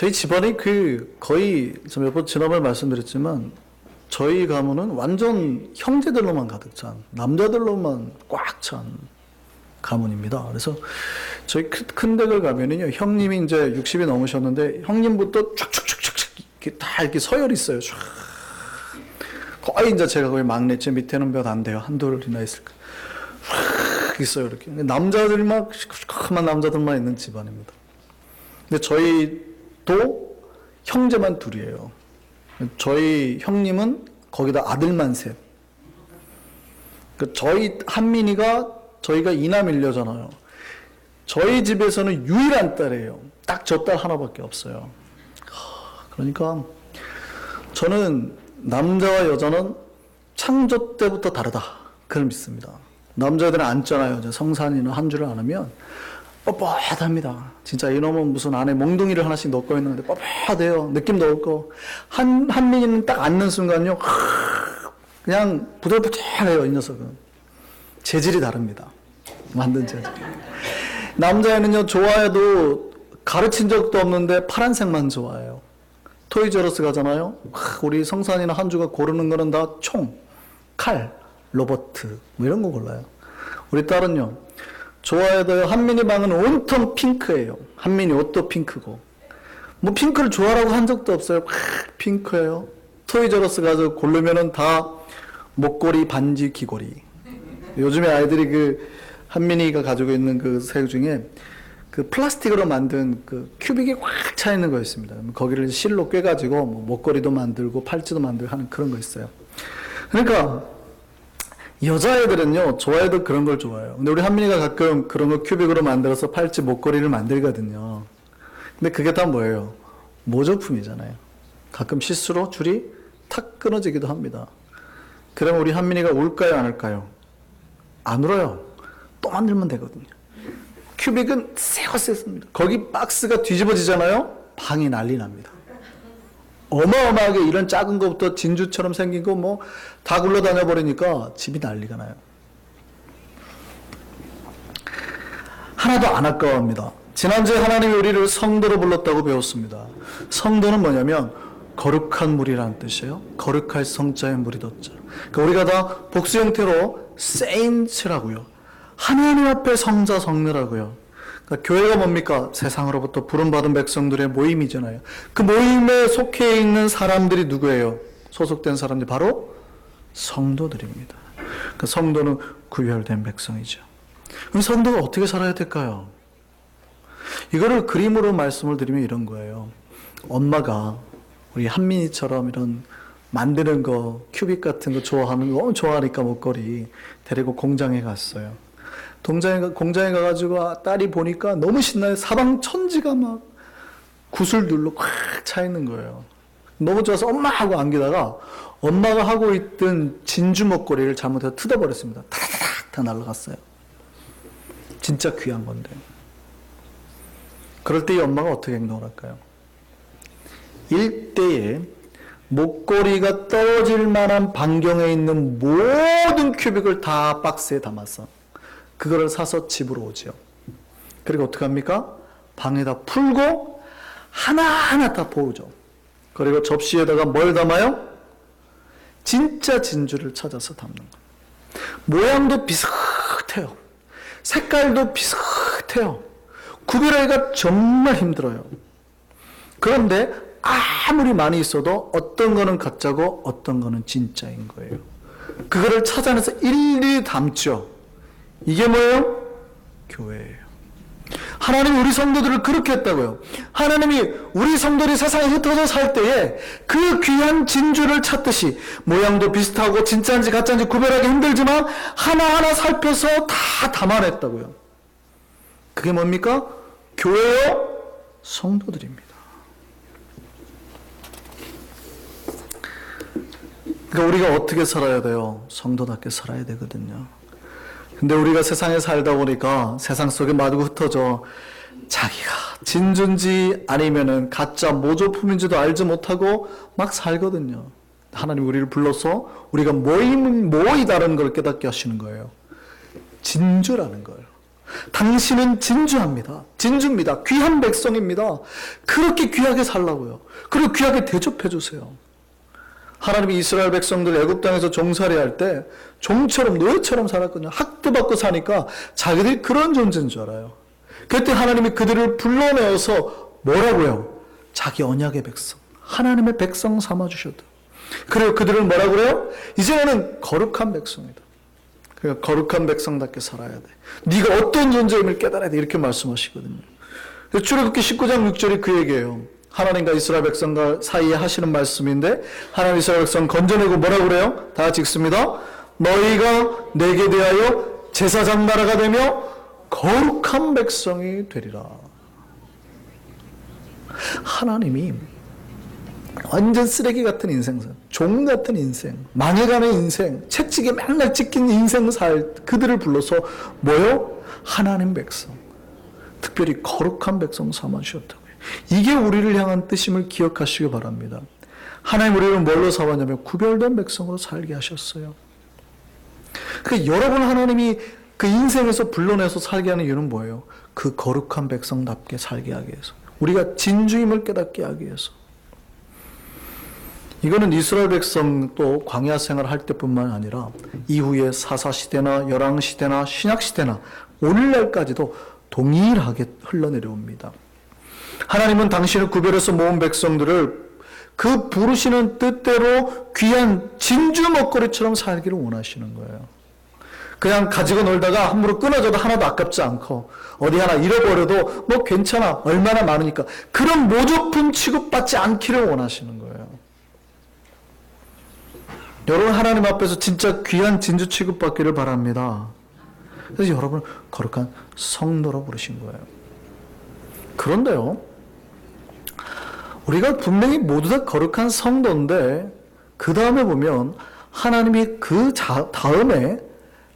저희 집안이 거의 저 몇 번 지난번에 말씀드렸지만 저희 가문은 완전 형제들로만 가득 찬, 남자들로만 꽉 찬 가문입니다. 그래서 저희 큰 댁을 가면은요, 형님이 이제 60이 넘으셨는데 형님부터 쫙쫙쫙쫙 이렇게 서열이 있어요. 쫙. 거의 이제 제가 거의 막내째, 밑에는 몇 안 돼요. 한둘이나 있을까. 쫙 있어요, 이렇게. 남자들만 시커먼 남자들만 있는 집안입니다. 근데 저희도 형제만 둘이에요. 저희 형님은 거기다 아들만 셋. 저희 한민이가 저희가 이남 일녀잖아요. 저희 집에서는 유일한 딸이에요. 딱 저 딸 하나밖에 없어요. 그러니까 저는 남자와 여자는 창조 때부터 다르다. 그걸 믿습니다. 남자애들은 앉잖아요. 이제 성산이나 한 줄을 안 하면 뻣뻣합니다. 진짜 이놈은 무슨 안에 몽둥이를 하나씩 넣고 있는데 뻣뻣해요. 느낌도 없고. 한민이는 딱 앉는 순간요, 그냥 부들부들해요. 이 녀석은. 재질이 다릅니다. 만든 재질. 남자애는요, 좋아해도 가르친 적도 없는데 파란색만 좋아해요. 토이저러스 가잖아요. 우리 성산이나 한주가 고르는 거는 다 총, 칼, 로버트 뭐 이런 거 골라요. 우리 딸은요, 좋아해도 한민이 방은 온통 핑크예요. 한민이 옷도 핑크고. 뭐 핑크를 좋아하라고 한 적도 없어요. 핑크예요. 토이저러스 가서 고르면은 다 목걸이, 반지, 귀걸이. 요즘에 아이들이 한민이가 가지고 있는 그 색 중에 플라스틱으로 만든 큐빅이 꽉 차 있는 거 있습니다. 거기를 실로 꿰가지고 뭐 목걸이도 만들고 팔찌도 만들고 하는 그런 거 있어요. 그러니까 여자애들은요, 좋아해도 그런 걸 좋아해요. 근데 우리 한민이가 가끔 그런 거 큐빅으로 만들어서 팔찌, 목걸이를 만들거든요. 근데 그게 다 뭐예요? 모조품이잖아요. 가끔 실수로 줄이 탁 끊어지기도 합니다. 그러면 우리 한민이가 울까요, 안 울까요? 안 울어요. 또 만들면 되거든요. 큐빅은 새거 셌습니다. 거기 박스가 뒤집어지잖아요? 방이 난리 납니다. 어마어마하게 이런 작은 것부터 진주처럼 생긴 거 뭐 다 굴러다녀 버리니까 집이 난리가 나요. 하나도 안 아까워합니다. 지난주에 하나님이 우리를 성도로 불렀다고 배웠습니다. 성도는 뭐냐면 거룩한 무리라는 뜻이에요. 거룩할 성자의 무리 덧자. 그러니까 우리가 다 복수 형태로 saints라고요. 하나님 앞에 성자 성례라고요. 그러니까 교회가 뭡니까? 세상으로부터 부름받은 백성들의 모임이잖아요. 그 모임에 속해 있는 사람들이 누구예요? 소속된 사람들이 바로 성도들입니다. 그러니까 성도는 구별된 백성이죠. 그럼 성도가 어떻게 살아야 될까요? 이거를 그림으로 말씀을 드리면 이런 거예요. 엄마가 우리 한민이처럼 이런 만드는 거, 큐빅 같은 거 좋아하는 거 너무 좋아하니까 목걸이 데리고 공장에 갔어요. 공장에 가가지고 딸이 보니까 너무 신나요. 사방 천지가 막 구슬들로 꽉 차 있는 거예요. 너무 좋아서 엄마 하고 안기다가 엄마가 하고 있던 진주 목걸이를 잘못해서 뜯어버렸습니다. 타다닥 다 날아갔어요. 진짜 귀한 건데. 그럴 때 이 엄마가 어떻게 행동을 할까요? 일대에 목걸이가 떨어질 만한 반경에 있는 모든 큐빅을 다 박스에 담아서 그거를 사서 집으로 오죠. 그리고 어떻게 합니까? 방에다 풀고 하나하나 다 보우죠. 그리고 접시에다가 뭘 담아요? 진짜 진주를 찾아서 담는 거예요. 모양도 비슷해요. 색깔도 비슷해요. 구별하기가 정말 힘들어요. 그런데 아무리 많이 있어도 어떤 거는 가짜고 어떤 거는 진짜인 거예요. 그거를 찾아내서 일일이 담죠. 이게 뭐예요? 교회예요. 하나님이 우리 성도들을 그렇게 했다고요. 하나님이 우리 성도들이 세상에 흩어져 살 때에 그 귀한 진주를 찾듯이 모양도 비슷하고 진짜인지 가짜인지 구별하기 힘들지만 하나하나 살펴서 다 담아냈다고요. 그게 뭡니까? 교회요? 성도들입니다. 그러니까 우리가 어떻게 살아야 돼요? 성도답게 살아야 되거든요. 근데 우리가 세상에 살다 보니까 세상 속에 마구 흩어져 자기가 진주인지 아니면은 가짜 모조품인지도 알지 못하고 막 살거든요. 하나님 우리를 불러서 우리가 모이 다른 걸 깨닫게 하시는 거예요. 진주라는 걸. 당신은 진주합니다. 진주입니다. 귀한 백성입니다. 그렇게 귀하게 살라고요. 그리고 귀하게 대접해 주세요. 하나님이 이스라엘 백성들 애굽 땅에서 종살이 할 때 종처럼 노예처럼 살았거든요. 학대받고 사니까 자기들이 그런 존재인 줄 알아요. 그때 하나님이 그들을 불러내어서 뭐라고요? 자기 언약의 백성, 하나님의 백성 삼아주셨다. 그리고 그들을 뭐라고 그래요? 이제는 거룩한 백성이다. 그러니까 거룩한 백성답게 살아야 돼. 네가 어떤 존재임을 깨달아야 돼. 이렇게 말씀하시거든요. 출애굽기 19장 6절이 그 얘기예요. 하나님과 이스라엘 백성과 사이에 하시는 말씀인데 하나님 이스라엘 백성 건져내고 뭐라고 그래요? 다 같이 읽습니다. 너희가 내게 대하여 제사장 나라가 되며 거룩한 백성이 되리라. 하나님이 완전 쓰레기 같은 인생, 종 같은 인생, 망해가는 인생, 채찍에 맨날 찍힌 인생 살 그들을 불러서 뭐요? 하나님 백성, 특별히 거룩한 백성 삼아주셨다고요. 이게 우리를 향한 뜻임을 기억하시기 바랍니다. 하나님 우리를 뭘로 삼았냐면 구별된 백성으로 살게 하셨어요. 그러니까 여러분 하나님이 그 인생에서 불러내서 살게 하는 이유는 뭐예요? 그 거룩한 백성답게 살게 하기 위해서. 우리가 진주임을 깨닫게 하기 위해서. 이거는 이스라엘 백성 또 광야 생활할 때뿐만 아니라 이후에 사사시대나 열왕시대나 신약시대나 오늘날까지도 동일하게 흘러내려옵니다. 하나님은 당신을 구별해서 모은 백성들을 그 부르시는 뜻대로 귀한 진주 먹거리처럼 살기를 원하시는 거예요. 그냥 가지고 놀다가 함부로 끊어져도 하나도 아깝지 않고 어디 하나 잃어버려도 뭐 괜찮아 얼마나 많으니까 그런 모조품 취급받지 않기를 원하시는 거예요. 여러분 하나님 앞에서 진짜 귀한 진주 취급받기를 바랍니다. 그래서 여러분 거룩한 성도로 부르신 거예요. 그런데요, 우리가 분명히 모두 다 거룩한 성도인데 그 다음에 보면 하나님이 그 다음에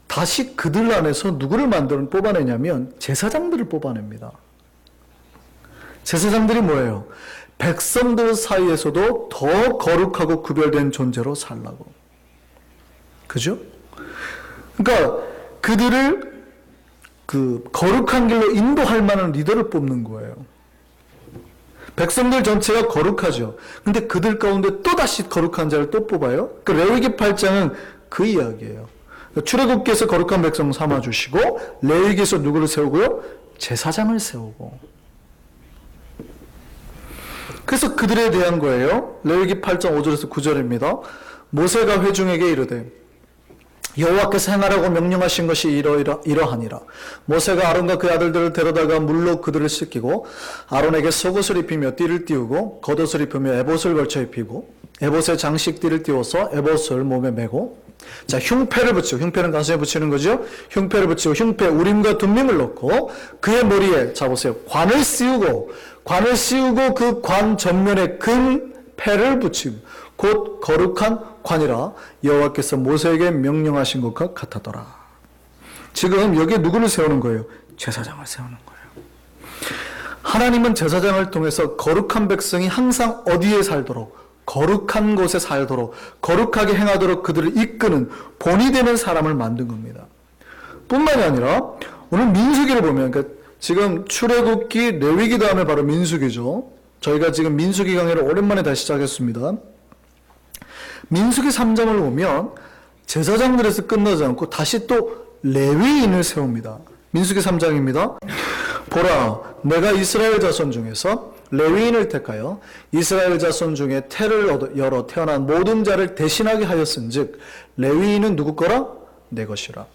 다시 그들 안에서 누구를 뽑아내냐면 제사장들을 뽑아냅니다. 제사장들이 뭐예요? 백성들 사이에서도 더 거룩하고 구별된 존재로 살라고. 그죠? 그러니까 그들을 그 거룩한 길로 인도할 만한 리더를 뽑는 거예요. 백성들 전체가 거룩하죠. 근데 그들 가운데 또다시 거룩한 자를 또 뽑아요. 그 레위기 8장은 그 이야기예요. 출애굽기에서 거룩한 백성 삼아주시고 레위기에서 누구를 세우고요? 제사장을 세우고. 그래서 그들에 대한 거예요. 레위기 8장 5절에서 9절입니다. 모세가 회중에게 이르되 여호와께서 행하라고 명령하신 것이 이러하니라. 모세가 아론과 그의 아들들을 데려다가 물로 그들을 씻기고 아론에게 속옷을 입히며 띠를 띄우고 겉옷을 입히며 에봇을 걸쳐 입히고 에봇에 장식띠를 띄워서 에봇을 몸에 메고 자 흉패를 붙이고 흉패는 가슴에 붙이는 거죠. 흉패를 붙이고 흉패 우림과 둠밈을 넣고 그의 머리에 자 보세요. 관을 씌우고 그 관 전면에 금 패를 붙이고 곧 거룩한 관이라 여호와께서 모세에게 명령하신 것과 같았더라. 지금 여기에 누구를 세우는 거예요? 제사장을 세우는 거예요. 하나님은 제사장을 통해서 거룩한 백성이 항상 어디에 살도록 거룩한 곳에 살도록 거룩하게 행하도록 그들을 이끄는 본이 되는 사람을 만든 겁니다. 뿐만이 아니라 오늘 민수기를 보면 그러니까 지금 출애굽기 레위기 다음에 바로 민수기죠. 저희가 지금 민수기 강의를 오랜만에 다시 시작했습니다. 민수기 3장을 보면 제사장들에서 끝나지 않고 다시 또 레위인을 세웁니다. 민수기 3장입니다. 보라, 내가 이스라엘 자손 중에서 레위인을 택하여 이스라엘 자손 중에 태를 열어 태어난 모든 자를 대신하게 하였은즉 레위인은 누구 거라? 내 것이라.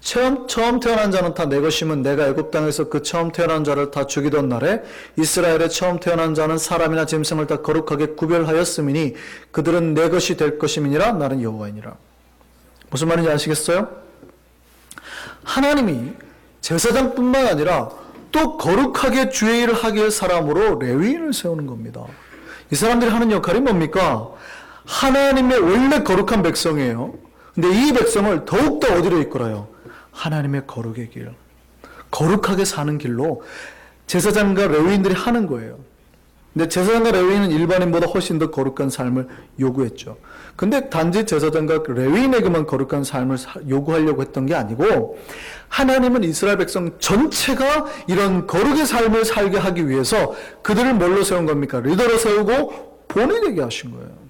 처음 태어난 자는 다 내 것이면 내가 애굽 땅에서 그 처음 태어난 자를 다 죽이던 날에 이스라엘의 처음 태어난 자는 사람이나 짐승을 다 거룩하게 구별하였음이니 그들은 내 것이 될 것임이니라. 나는 여호와이니라. 무슨 말인지 아시겠어요? 하나님이 제사장뿐만 아니라 또 거룩하게 주의 일을 하게 할 사람으로 레위인을 세우는 겁니다. 이 사람들이 하는 역할이 뭡니까? 하나님의 원래 거룩한 백성이에요. 근데 이 백성을 더욱더 어디로 이끌어요? 하나님의 거룩의 길, 거룩하게 사는 길로 제사장과 레위인들이 하는 거예요. 근데 제사장과 레위인은 일반인보다 훨씬 더 거룩한 삶을 요구했죠. 근데 단지 제사장과 레위인에게만 거룩한 삶을 요구하려고 했던 게 아니고 하나님은 이스라엘 백성 전체가 이런 거룩의 삶을 살게 하기 위해서 그들을 뭘로 세운 겁니까? 리더로 세우고 본이 되게 하신 거예요.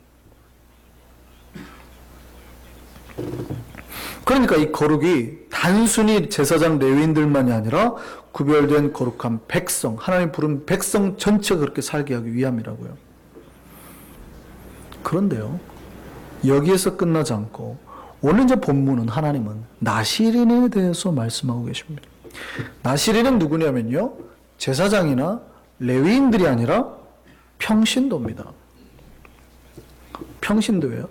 그러니까 이 거룩이 단순히 제사장 레위인들만이 아니라 구별된 거룩한 백성, 하나님 부른 백성 전체가 그렇게 살게 하기 위함이라고요. 그런데요, 여기에서 끝나지 않고 오늘 이제 본문은 하나님은 나실인에 대해서 말씀하고 계십니다. 나실인은 누구냐면요, 제사장이나 레위인들이 아니라 평신도입니다. 평신도예요.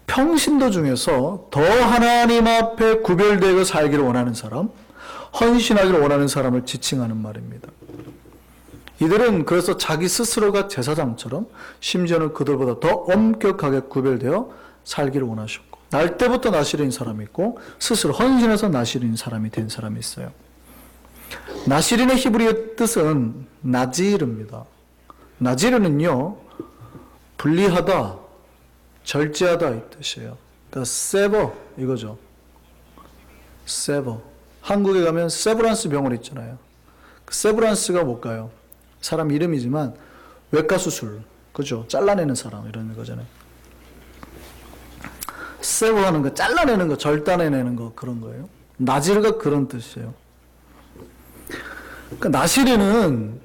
평신도 중에서 더 하나님 앞에 구별되어 살기를 원하는 사람, 헌신하기를 원하는 사람을 지칭하는 말입니다. 이들은 그래서 자기 스스로가 제사장처럼 심지어는 그들보다 더 엄격하게 구별되어 살기를 원하셨고, 날 때부터 나실인 사람이 있고 스스로 헌신해서 나실인 사람이 된 사람이 있어요. 나실인의 히브리어 뜻은 나지르입니다. 나지르는요, 분리하다, 절제하다 이 뜻이에요. 그러니까 세버 이거죠. 세버. 한국에 가면 세브란스 병원 있잖아요. 그 세브란스가 뭘까요? 사람 이름이지만 외과 수술, 그죠? 잘라내는 사람 이런 거잖아요. 세버하는 거, 잘라내는 거, 절단해내는 거 그런 거예요. 나지르가 그런 뜻이에요. 그러니까 나시르는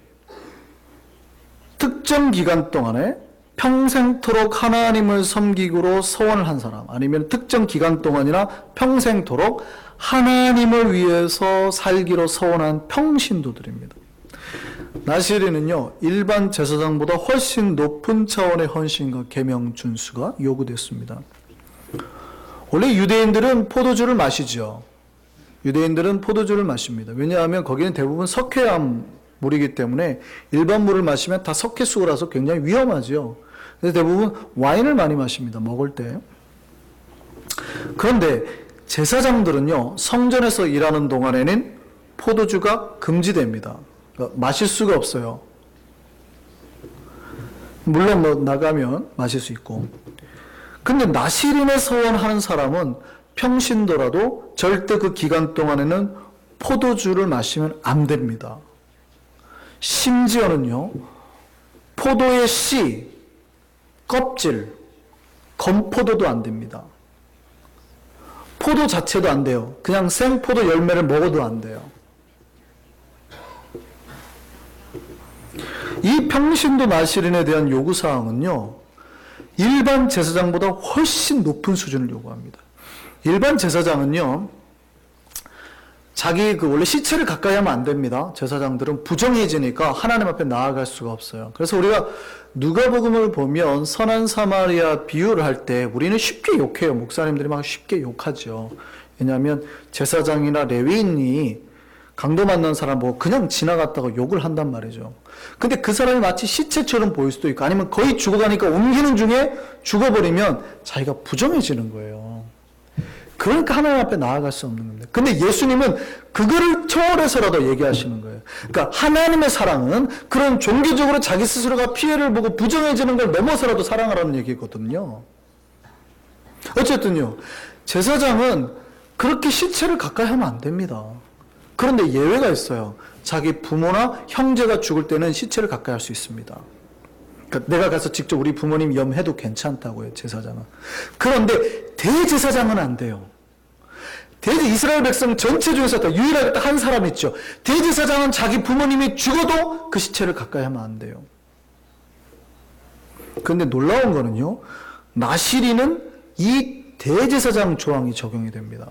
특정 기간 동안에 평생토록 하나님을 섬기기로 서원을 한 사람, 아니면 특정 기간 동안이나 평생토록 하나님을 위해서 살기로 서원한 평신도들입니다. 나시르는요, 일반 제사장보다 훨씬 높은 차원의 헌신과 계명 준수가 요구됐습니다. 원래 유대인들은 포도주를 마시죠. 유대인들은 포도주를 마십니다. 왜냐하면 거기는 대부분 석회암 물이기 때문에 일반 물을 마시면 다 석회수라서 굉장히 위험하죠. 그래서 대부분 와인을 많이 마십니다. 먹을 때. 그런데 제사장들은요, 성전에서 일하는 동안에는 포도주가 금지됩니다. 그러니까 마실 수가 없어요. 물론 뭐 나가면 마실 수 있고. 근데 나실인에 서원하는 사람은 평신도라도 절대 그 기간 동안에는 포도주를 마시면 안 됩니다. 심지어는요, 포도의 씨, 껍질, 건포도도 안 됩니다. 포도 자체도 안 돼요. 그냥 생포도 열매를 먹어도 안 돼요. 이 평신도 나실인에 대한 요구사항은요, 일반 제사장보다 훨씬 높은 수준을 요구합니다. 일반 제사장은요, 자기 원래 시체를 가까이 하면 안 됩니다. 제사장들은 부정해지니까 하나님 앞에 나아갈 수가 없어요. 그래서 우리가 누가복음을 보면 선한 사마리아 비유를 할 때 우리는 쉽게 욕해요. 목사님들이 막 쉽게 욕하죠. 왜냐하면 제사장이나 레위인이 강도 만난 사람 보고 그냥 지나갔다가 욕을 한단 말이죠. 근데 그 사람이 마치 시체처럼 보일 수도 있고, 아니면 거의 죽어가니까 옮기는 중에 죽어버리면 자기가 부정해지는 거예요. 그러니까 하나님 앞에 나아갈 수 없는 겁니다. 근데 예수님은 그거를 초월해서라도 얘기하시는 거예요. 그러니까 하나님의 사랑은 그런 종교적으로 자기 스스로가 피해를 보고 부정해지는 걸 넘어서라도 사랑하라는 얘기거든요. 어쨌든요, 제사장은 그렇게 시체를 가까이 하면 안 됩니다. 그런데 예외가 있어요. 자기 부모나 형제가 죽을 때는 시체를 가까이 할 수 있습니다. 그러니까 내가 가서 직접 우리 부모님 염해도 괜찮다고요, 제사장은. 그런데 대제사장은 안 돼요. 이스라엘 백성 전체 중에서 유일하게 딱 한 사람 있죠. 대제사장은 자기 부모님이 죽어도 그 시체를 가까이 하면 안 돼요. 그런데 놀라운 거는요, 나실인은 이 대제사장 조항이 적용이 됩니다.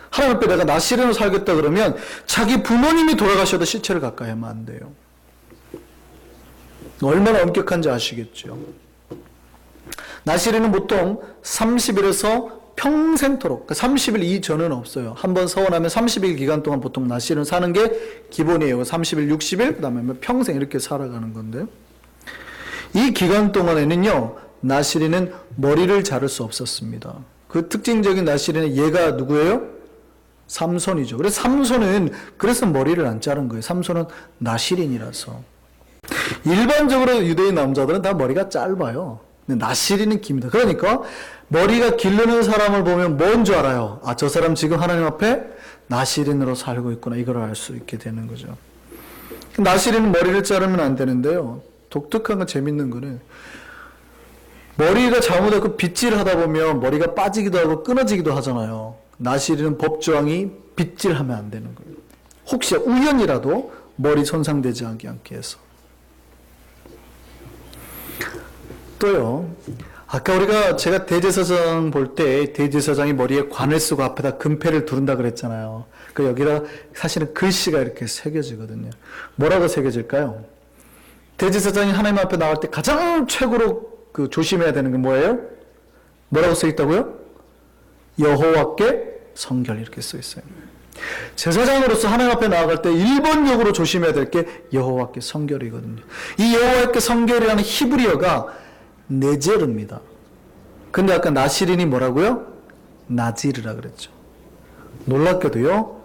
하나님 앞에 내가 나실인으로 살겠다 그러면 자기 부모님이 돌아가셔도 시체를 가까이 하면 안 돼요. 얼마나 엄격한지 아시겠죠. 나실인은 보통 30일에서 평생토록, 그러니까 30일 이전은 없어요. 한번 서원하면 30일 기간 동안 보통 나실은 사는 게 기본이에요. 30일, 60일, 그 다음에 평생 이렇게 살아가는 건데, 이 기간 동안에는요, 나실인은 머리를 자를 수 없었습니다. 그 특징적인 나실인의 얘가 누구예요? 삼손이죠. 그래서 삼손은 그래서 머리를 안 자른 거예요. 삼손은 나실인이라서. 일반적으로 유대인 남자들은 다 머리가 짧아요. 근데 나시린은 깁니다. 그러니까 머리가 기르는 사람을 보면 뭔 줄 알아요? 아, 저 사람 지금 하나님 앞에 나시린으로 살고 있구나. 이걸 알 수 있게 되는 거죠. 나시린은 머리를 자르면 안 되는데요. 독특한 건 재밌는 거는 머리가 잘못하고 빗질하다 보면 머리가 빠지기도 하고 끊어지기도 하잖아요. 나시린은 법조항이 빗질하면 안 되는 거예요. 혹시 우연이라도 머리 손상되지 않게 해서. 또요. 아까 제가 대제사장 볼 때 대제사장이 머리에 관을 쓰고 앞에다 금패를 두른다 그랬잖아요. 그 여기다 사실은 글씨가 이렇게 새겨지거든요. 뭐라고 새겨질까요? 대제사장이 하나님 앞에 나올 때 가장 최고로 조심해야 되는 게 뭐예요? 뭐라고 써 있다고요? 여호와께 성결 이렇게 써 있어요. 제사장으로서 하나님 앞에 나아갈 때 1번적으로 조심해야 될 게 여호와께 성결이거든요. 이 여호와께 성결이라는 히브리어가 네제르입니다. 근데 아까 나시린이 뭐라고요? 나지르라 그랬죠. 놀랍게도요.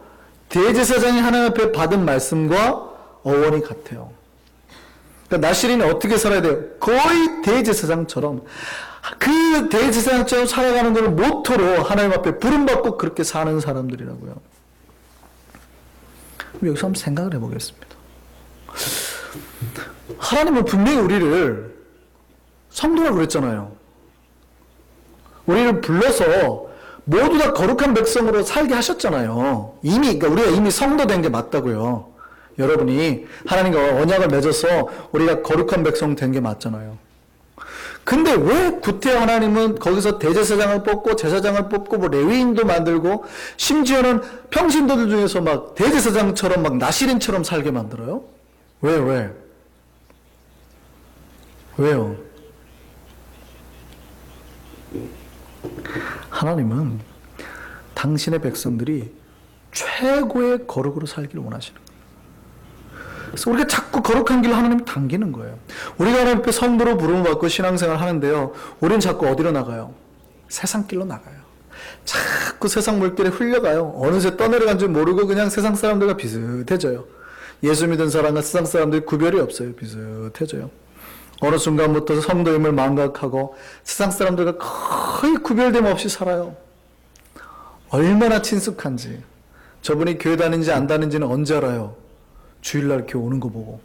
대제사장이 하나님 앞에 받은 말씀과 어원이 같아요. 그러니까 나시린이 어떻게 살아야 돼요? 거의 대제사장처럼 그 대제사장처럼 살아가는 것을 모토로 하나님 앞에 부름받고 그렇게 사는 사람들이라고요. 여기서 한번 생각을 해보겠습니다. 하나님은 분명히 우리를 성도라고 그랬잖아요. 우리를 불러서 모두 다 거룩한 백성으로 살게 하셨잖아요. 그러니까 우리가 이미 성도된 게 맞다고요. 여러분이 하나님과 언약을 맺어서 우리가 거룩한 백성 된 게 맞잖아요. 근데 왜 구태 하나님은 거기서 대제사장을 뽑고 제사장을 뽑고 뭐 레위인도 만들고 심지어는 평신도들 중에서 막 대제사장처럼 막 나시린처럼 살게 만들어요? 왜요? 하나님은 당신의 백성들이 최고의 거룩으로 살기를 원하시는 거예요. 그래서 우리가 자꾸 거룩한 길을 하나님이 당기는 거예요. 우리가 하나님 앞에 성도로 부름을 받고 신앙생활을 하는데요. 우리는 자꾸 어디로 나가요? 세상 길로 나가요. 자꾸 세상 물길에 흘려가요. 어느새 떠내려간 줄 모르고 그냥 세상 사람들과 비슷해져요. 예수 믿은 사람과 세상 사람들이 구별이 없어요. 비슷해져요. 어느 순간부터 성도임을 망각하고 세상 사람들과 거의 구별됨 없이 살아요. 얼마나 친숙한지. 저분이 교회 다니는지 안 다니는지는 언제 알아요? 주일날 이렇게 오는 거 보고.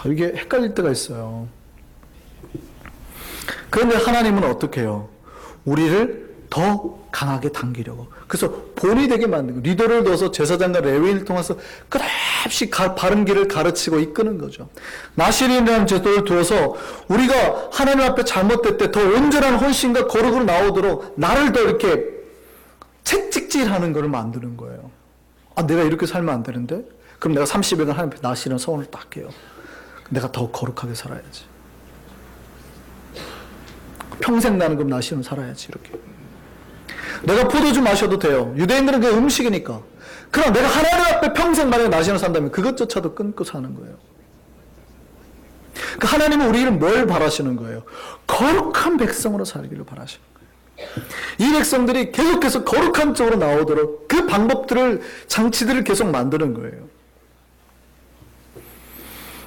이게 헷갈릴 때가 있어요. 그런데 하나님은 어떻게 해요? 우리를 더 강하게 당기려고. 그래서 본이 되게 만든 거예요. 리더를 둬서 제사장과 레위인을 통해서 끝없이 바른 길을 가르치고 이끄는 거죠. 나시린이라는 제도를 두어서 우리가 하나님 앞에 잘못될 때 더 온전한 헌신과 거룩으로 나오도록 나를 더 이렇게 채찍질하는 걸 만드는 거예요. 내가 이렇게 살면 안 되는데? 그럼 내가 30일간 하나님 앞에 나시린 서원을 딱 해요. 내가 더 거룩하게 살아야지. 평생 나는 그럼 나시린 살아야지 이렇게. 내가 포도주 마셔도 돼요. 유대인들은 그게 음식이니까. 그럼 내가 하나님 앞에 평생 만약에 나시는 산다면 그것조차도 끊고 사는 거예요. 그러니까 하나님은 우리를 뭘 바라시는 거예요? 거룩한 백성으로 살기를 바라시는 거예요. 이 백성들이 계속해서 거룩한 쪽으로 나오도록 그 방법들을, 장치들을 계속 만드는 거예요.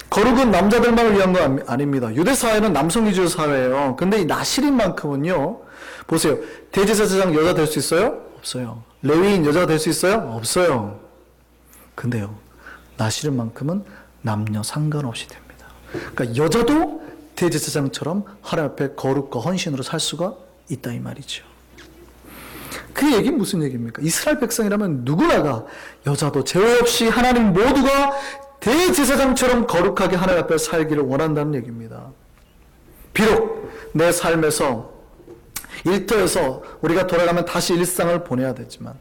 거룩은 남자들만을 위한 거 아닙니다. 유대 사회는 남성 위주의 사회예요. 근데 이 나시린만큼은요. 보세요. 대제사장 여자 될 수 있어요? 없어요. 레위인 여자가 될 수 있어요? 없어요. 근데요. 나시린만큼은 남녀 상관없이 됩니다. 그러니까 여자도 대제사장처럼 하나님 앞에 거룩과 헌신으로 살 수가 있다 이 말이죠. 그 얘기는 무슨 얘기입니까? 이스라엘 백성이라면 누구나가 여자도 제외 없이 하나님 모두가 대제사장처럼 거룩하게 하나님 앞에 살기를 원한다는 얘기입니다. 비록 내 삶에서 일터에서 우리가 돌아가면 다시 일상을 보내야 되지만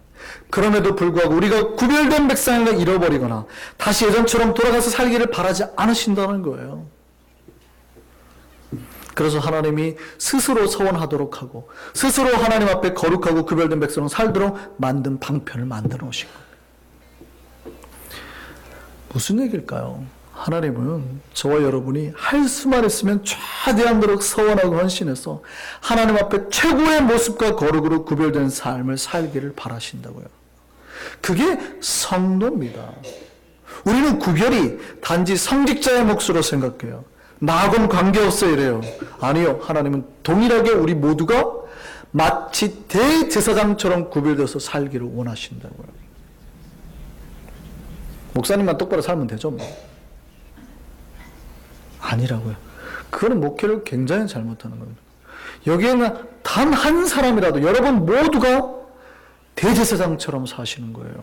그럼에도 불구하고 우리가 구별된 백성을 잃어버리거나 다시 예전처럼 돌아가서 살기를 바라지 않으신다는 거예요. 그래서 하나님이 스스로 서원하도록 하고 스스로 하나님 앞에 거룩하고 구별된 백성을 살도록 만든 방편을 만들어 놓으신 거예요. 무슨 얘기일까요? 하나님은 저와 여러분이 할 수만 있으면 최대한도록 서원하고 헌신해서 하나님 앞에 최고의 모습과 거룩으로 구별된 삶을 살기를 바라신다고요. 그게 성도입니다. 우리는 구별이 단지 성직자의 몫으로 생각해요. 나하고는 관계없어 이래요. 아니요. 하나님은 동일하게 우리 모두가 마치 대제사장처럼 구별되어서 살기를 원하신다고요. 목사님만 똑바로 살면 되죠, 뭐. 아니라고요. 그거는 목회를 굉장히 잘못하는 겁니다. 여기에는 단 한 사람이라도 여러분 모두가 대제사장처럼 사시는 거예요.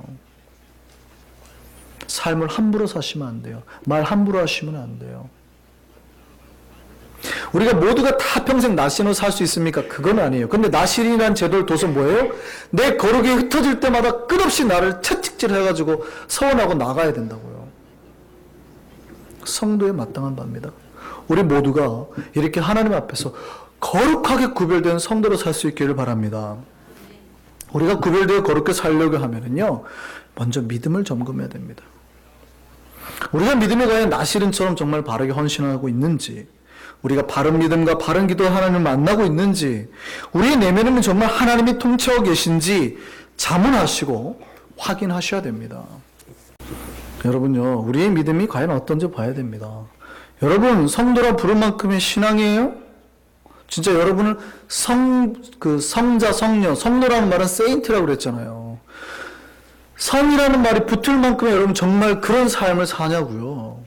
삶을 함부로 사시면 안 돼요. 말 함부로 하시면 안 돼요. 우리가 모두가 다 평생 나시린으로 살 수 있습니까? 그건 아니에요. 근데 나시린이라는 제도를 둬서 뭐예요? 내 거룩이 흩어질 때마다 끝없이 나를 채찍질 해가지고 서원하고 나가야 된다고요. 성도의 마땅한 바입니다. 우리 모두가 이렇게 하나님 앞에서 거룩하게 구별된 성도로 살 수 있기를 바랍니다. 우리가 구별되어 거룩하게 살려고 하면은요, 먼저 믿음을 점검해야 됩니다. 우리가 믿음에 과연 나시린처럼 정말 바르게 헌신하고 있는지, 우리가 바른 믿음과 바른 기도 하나님을 만나고 있는지, 우리의 내면에는 정말 하나님이 통치하고 계신지 자문하시고 확인하셔야 됩니다. 여러분요, 우리의 믿음이 과연 어떤지 봐야 됩니다. 여러분, 성도라 부를 만큼의 신앙이에요? 진짜 여러분은 성자, 성녀, 성도라는 말은 세인트라고 그랬잖아요. 성이라는 말이 붙을 만큼 여러분 정말 그런 삶을 사냐고요.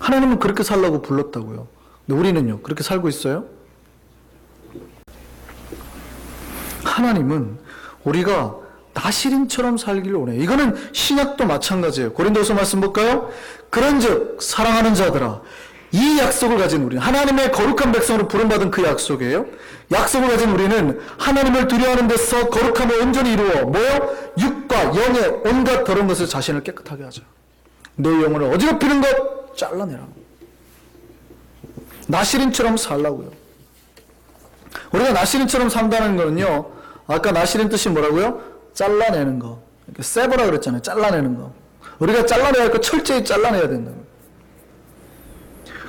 하나님은 그렇게 살라고 불렀다고요. 근데 우리는요, 그렇게 살고 있어요? 하나님은 우리가 나시린처럼 살기를 원해요. 이거는 신약도 마찬가지예요. 고린도서 말씀 볼까요? 그런즉 사랑하는 자들아, 이 약속을 가진 우리, 하나님의 거룩한 백성으로 부름받은 그 약속이에요. 약속을 가진 우리는 하나님을 두려워하는 데서 거룩함을 온전히 이루어 뭐요? 육과 영의 온갖 더러운 것을 자신을 깨끗하게 하자. 내 영혼을 어지럽히는 것 잘라내라. 나시린처럼 살라고요. 우리가 나시린처럼 산다는 거는요, 아까 나시린 뜻이 뭐라고요? 잘라내는 거. 세버라 그랬잖아요. 잘라내는 거. 우리가 잘라내야 할 거 철저히 잘라내야 된다는 거예요.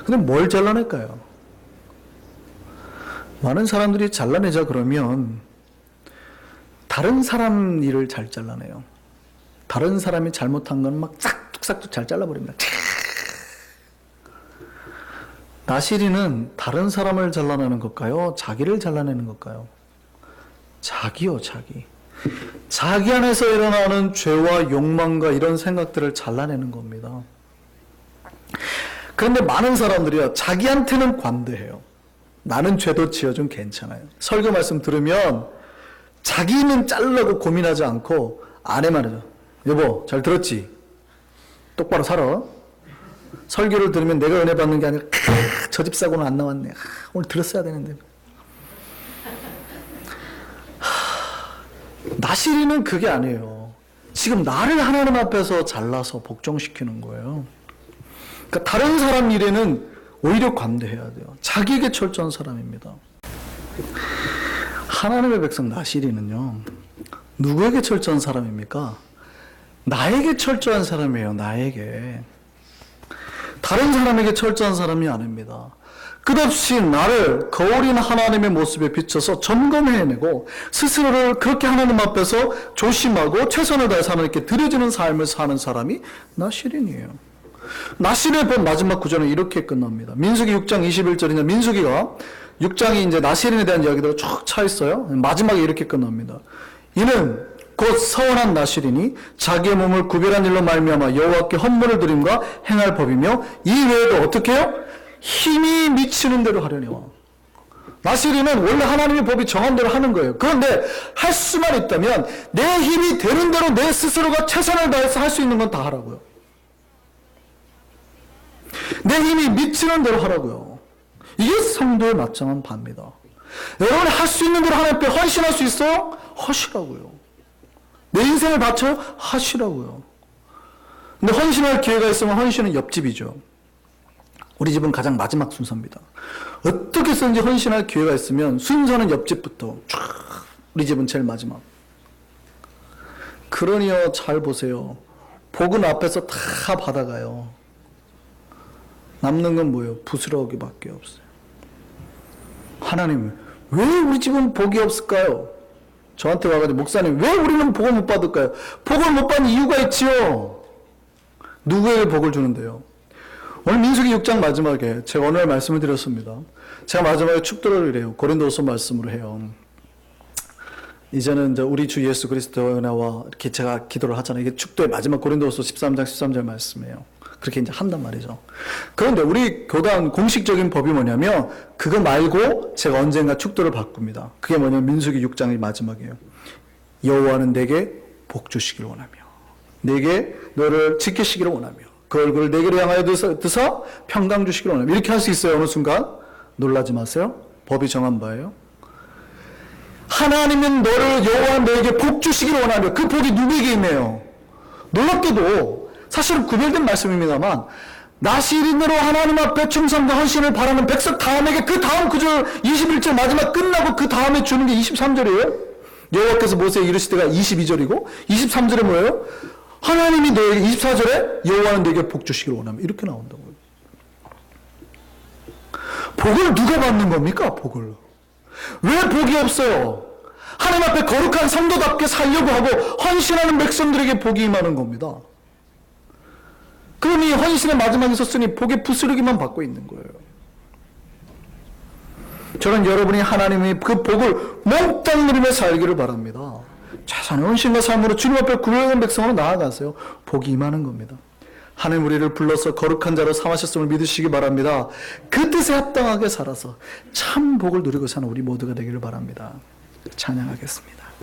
근데 뭘 잘라낼까요? 많은 사람들이 잘라내자 그러면 다른 사람 일을 잘 잘라내요. 다른 사람이 잘못한 건 막 싹둑싹둑 잘 잘라버립니다. 나시린은 다른 사람을 잘라내는 걸까요? 자기를 잘라내는 걸까요? 자기요, 자기. 자기 안에서 일어나는 죄와 욕망과 이런 생각들을 잘라내는 겁니다. 그런데 많은 사람들이요, 자기한테는 관대해요. 나는 죄도 지어 좀 괜찮아요. 설교 말씀 들으면 자기는 자르려고 고민하지 않고 아내만 해요. 여보, 잘 들었지? 똑바로 살아. 설교를 들으면 내가 은혜 받는 게 아니라 저 집 사고는 안 나왔네. 오늘 들었어야 되는데. 나시린은 그게 아니에요. 지금 나를 하나님 앞에서 잘라서 복종시키는 거예요. 그러니까 다른 사람 일에는 오히려 관대해야 돼요. 자기에게 철저한 사람입니다. 하나님의 백성 나시린은요, 누구에게 철저한 사람입니까? 나에게 철저한 사람이에요. 나에게. 다른 사람에게 철저한 사람이 아닙니다. 끝없이 나를 거울인 하나님의 모습에 비춰서 점검해내고 스스로를 그렇게 하나님 앞에서 조심하고 최선을 다해서 하나님께 드려지는 삶을 사는 사람이 나시린이에요. 나시린의 본 마지막 구절은 이렇게 끝납니다. 민수기 6장 21절이냐, 민수기가 6장이 이제 나시린에 대한 이야기들로 쭉 차 있어요. 마지막에 이렇게 끝납니다. 이는 곧 서원한 나시린이 자기의 몸을 구별한 일로 말미암아 여호와께 헌물을 드림과 행할 법이며 이 외에도 어떻게 해요? 힘이 미치는 대로 하려니와. 나시린은 원래 하나님의 법이 정한 대로 하는 거예요. 그런데 할 수만 있다면 내 힘이 되는 대로 내 스스로가 최선을 다해서 할 수 있는 건 다 하라고요. 내 힘이 미치는 대로 하라고요. 이게 성도의 마땅한 바입니다. 여러분이 할 수 있는 대로 하나님 앞에 헌신할 수 있어요? 하시라고요. 내 인생을 바쳐요? 하시라고요. 근데 헌신할 기회가 있으면 헌신은 옆집이죠. 우리 집은 가장 마지막 순서입니다. 어떻게 해서든지 헌신할 기회가 있으면 순서는 옆집부터 쫙, 우리 집은 제일 마지막. 그러니요, 잘 보세요. 복은 앞에서 다 받아가요. 남는 건 뭐예요? 부스러기밖에 없어요. 하나님, 왜 우리 집은 복이 없을까요? 저한테 와가지고 목사님 왜 우리는 복을 못 받을까요? 복을 못 받는 이유가 있지요. 누구에게 복을 주는데요? 오늘 민수기 6장 마지막에 제가 오늘 말씀을 드렸습니다. 제가 마지막에 축도를 해요. 고린도서 말씀으로 해요. 이제는 우리 주 예수 그리스도의 은혜와 이렇게 제가 기도를 하잖아요. 이게 축도의 마지막 고린도서 13장 13절 말씀이에요. 그렇게 이제 한단 말이죠. 그런데 우리 교단 공식적인 법이 뭐냐면 그거 말고 제가 언젠가 축도를 바꿉니다. 그게 뭐냐면 민수기 6장의 마지막이에요. 여호와는 내게 복 주시기를 원하며 내게 너를 지키시기를 원하며 그 얼굴을 내게로 향하여 드서 평강 주시기를 원하며 이렇게 할 수 있어요. 어느 순간 놀라지 마세요. 법이 정한 바예요. 하나님은 너를 여호와 너에게 복 주시기를 원하며 그 복이 누구에게 있네요. 놀랍게도 사실은 구별된 말씀입니다만 나시린으로 하나님 앞에 충성과 헌신을 바라는 백성 다음에게 그 다음 구절 21절 마지막 끝나고 그 다음에 주는 게 23절이에요. 여호와께서 모세에게 이르시되가 22절이고 23절에 뭐예요? 하나님이 너에게 24절에 여호와는 너에게 복 주시기를 원하며 이렇게 나온다고요. 복을 누가 받는 겁니까? 복을. 왜 복이 없어요? 하나님 앞에 거룩한 성도답게 살려고 하고 헌신하는 백성들에게 복이 임하는 겁니다. 그러니 헌신의 마지막에 섰으니 복의 부스러기만 받고 있는 거예요. 저는 여러분이 하나님의 그 복을 몽땅 누리며 살기를 바랍니다. 최선의 헌신과 삶으로 주님 앞에 구별된 백성으로 나아가세요. 복이 임하는 겁니다. 하나님 우리를 불러서 거룩한 자로 삼으셨음을 믿으시기 바랍니다. 그 뜻에 합당하게 살아서 참 복을 누리고 사는 우리 모두가 되기를 바랍니다. 찬양하겠습니다.